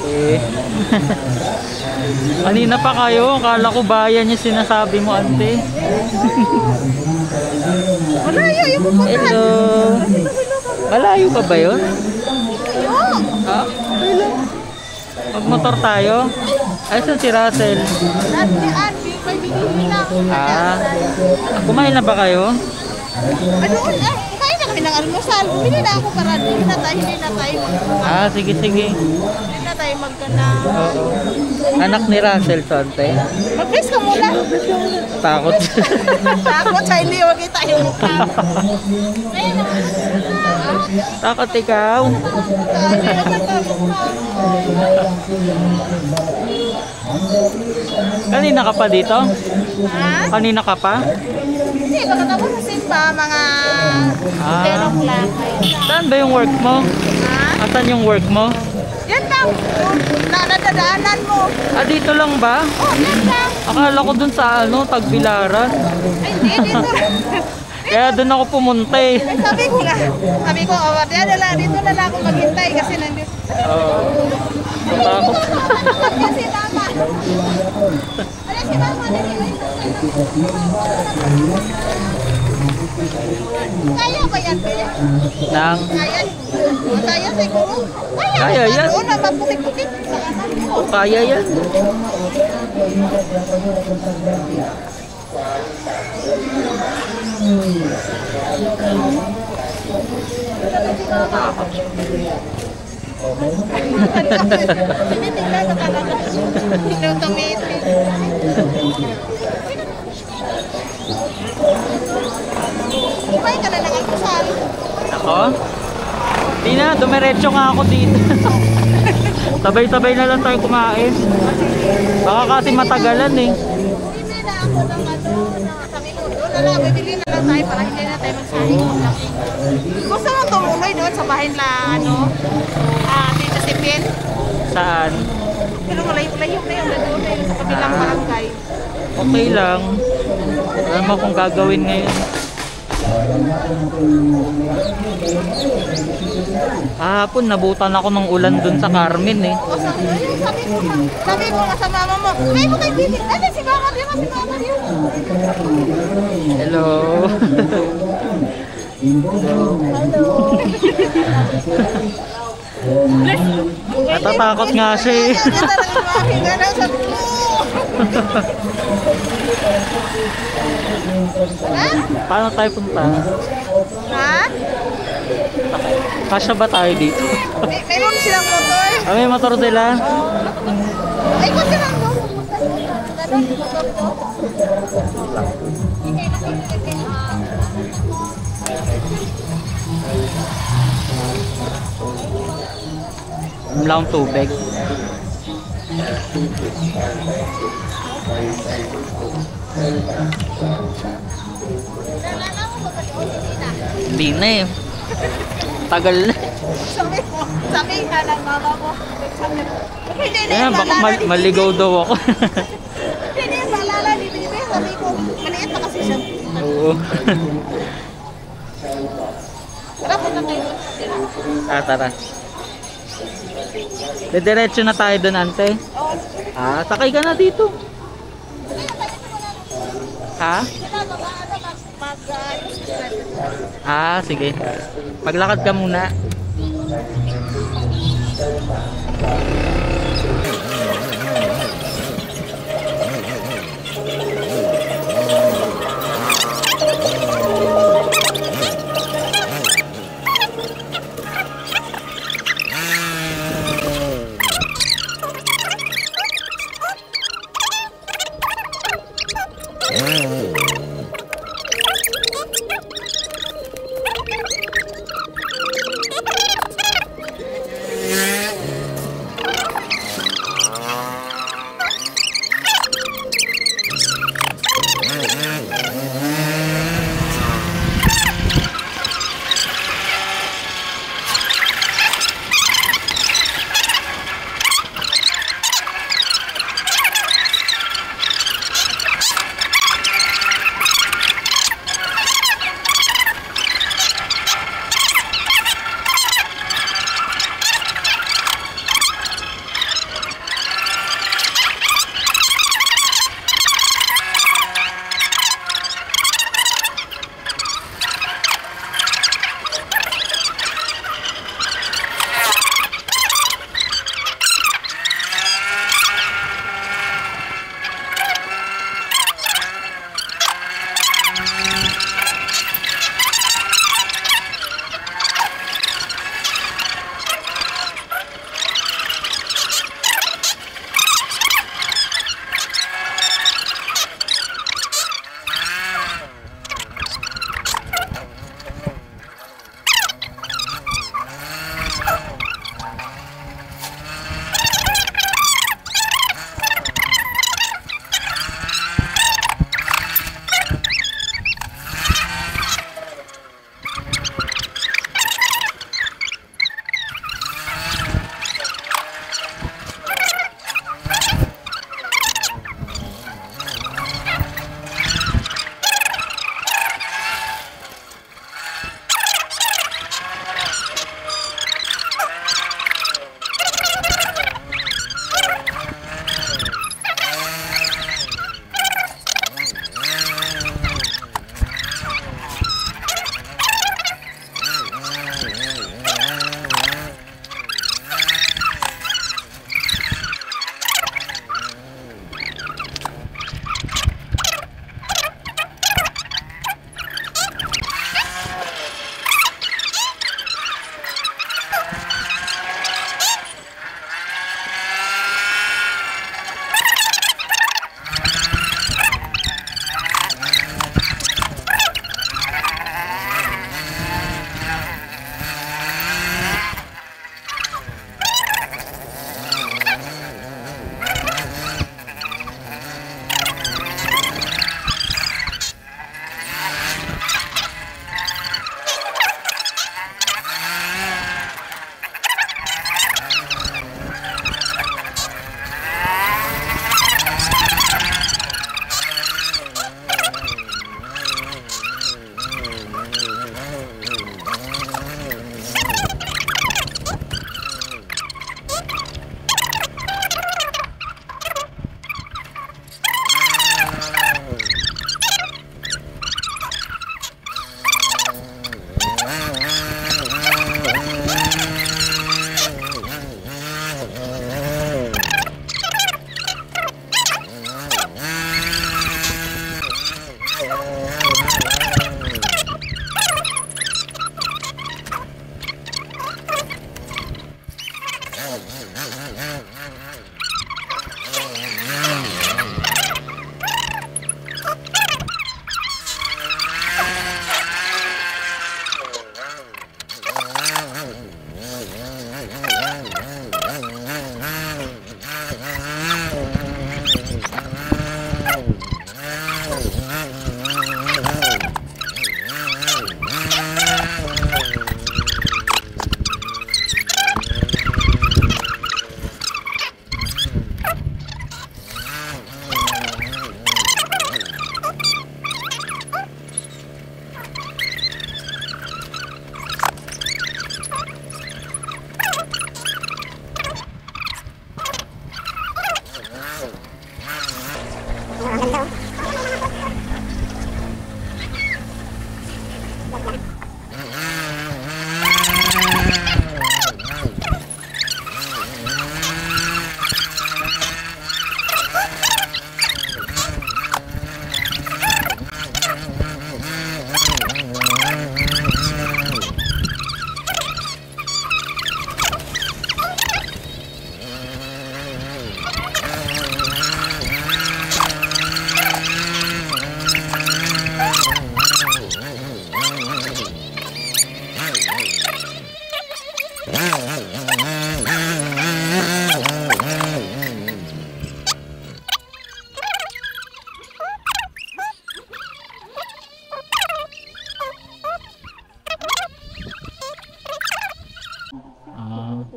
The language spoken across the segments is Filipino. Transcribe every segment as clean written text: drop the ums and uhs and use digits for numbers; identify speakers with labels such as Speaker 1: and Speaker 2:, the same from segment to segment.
Speaker 1: Eh. Kanina pa kayo, akala ko bayan yung sinasabi mo, ante.
Speaker 2: Malayo yung pupuntahan.
Speaker 1: Hello. Malayo pa ba yun? Ha? Magmotor tayo? Ay, saan si Russell?
Speaker 2: May binili na.
Speaker 1: Kumain na ba kayo?
Speaker 2: Ano? Kain na kami ng almusal. Bumili na ako para hindi na tayo
Speaker 1: Sige, sige.
Speaker 2: hindi na tayo magkana.
Speaker 1: Oo. Anak ni Russell, so ante.
Speaker 2: Mag-face ka muna.
Speaker 1: Takot.
Speaker 2: Takot sa hindi, wag tayo mukha.
Speaker 1: Takot ikaw. Kanina ka pa dito?
Speaker 2: Ha?
Speaker 1: Kanina ka pa?
Speaker 2: Hindi, pagkatapos sa simba, mga 10 o'clock.
Speaker 1: Saan ba yung work mo?
Speaker 2: Ha?
Speaker 1: Asan yung work mo?
Speaker 2: Yan lang. Nadadaanan mo.
Speaker 1: Dito lang ba?
Speaker 2: Oh, yan lang.
Speaker 1: Akala ko dun sa Tagbilaran.
Speaker 2: Ay, hindi, dito.
Speaker 1: Kaya dun ako pumunta eh.
Speaker 2: Ay, sabi ko, dito na lang ako maghintay kasi nandito.
Speaker 1: Takot.
Speaker 2: Kasi tama. Ano si mama? Kaya ba yan?
Speaker 1: Nang?
Speaker 2: Kaya siguro.
Speaker 1: Kaya yan.
Speaker 2: Doon na maputik-putik sa kanan mo.
Speaker 1: Kaya yan.
Speaker 2: Tinitingnan ka talaga. Ikaw tumitin. Kumain ka na ng almusal.
Speaker 1: Ako? Di na, dumiretso nga ako dito. Sabay-sabay na lang tayo kumain. Baka kasi matagalan eh.
Speaker 2: Bibili na ako ng sabi ko, doon na lang, bibili na lang tayo para hindi na tayo magsahing. Gusto mo tumuloy doon sa bahay na Tita Sipin?
Speaker 1: Saan?
Speaker 2: Pero malayo-layo na yun, doon na yun sa kabilang barangay.
Speaker 1: Okay lang. Alam mo kung gagawin ngayon. Kahapon nabutan ako ng ulan dun sa Carmen eh.
Speaker 2: O sabi mo nga sa mama mo, may mo kayo bibili. Ano si mama din? Si mama din.
Speaker 1: Hello. Natatakot nga siya eh. Paano tayo punta?
Speaker 2: Ha?
Speaker 1: Kasya ba tayo dito?
Speaker 2: Mayroon silang motor.
Speaker 1: May motor sila?
Speaker 2: Ay, kasi lang doon. Ganun, motor to.
Speaker 1: Wala akong tubig. Hindi na eh. Tagal na.
Speaker 2: Sabi nga ng mama mo. Hindi na
Speaker 1: Ayan,
Speaker 2: yung
Speaker 1: baka
Speaker 2: maalala ni
Speaker 1: maligaw daw ako.
Speaker 2: Hindi na yung maalala ni Bibi. Sabi ko, maliit na kasi siya.
Speaker 1: Oo.
Speaker 2: Tara, punta tayo doon.
Speaker 1: Tara. Diretso na tayo doon, ante. Sakay ka na dito. Ha? Sige. Maglakad ka muna.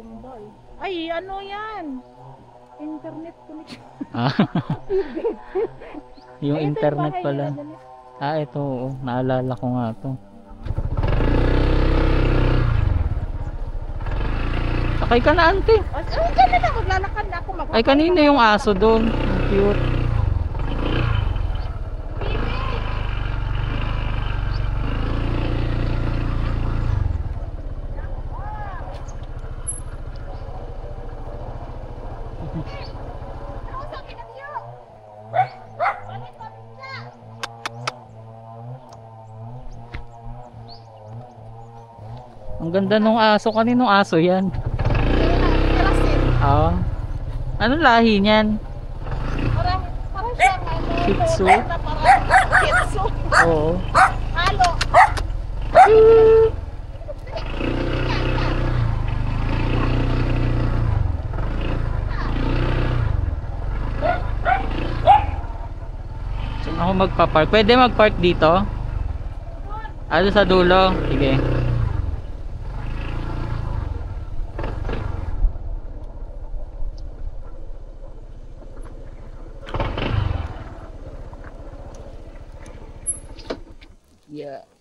Speaker 2: tumba eh. Ay, ano yan? Internet connection.
Speaker 1: Ah, yung
Speaker 2: Ay, ito
Speaker 1: internet
Speaker 2: bahay
Speaker 1: pala.
Speaker 2: nila, dali.
Speaker 1: Ah, ito, oo. Naalala ko nga to. Sakay ka na, ante.
Speaker 2: Ay, dyan na lang. Maglalakad na ako.
Speaker 1: Ay, kanina yung aso doon. Ang cute. Ang ganda nung aso. Kaninong aso yan? Ah. Ano lahi niyan?
Speaker 2: Parang siyang ano.
Speaker 1: Shih Tzu?
Speaker 2: Parang Shih Tzu.
Speaker 1: Oo.
Speaker 2: Halo.
Speaker 1: Saan ako magpa-park? Pwede mag-park dito? Ano sa dulo? Sige. Yeah.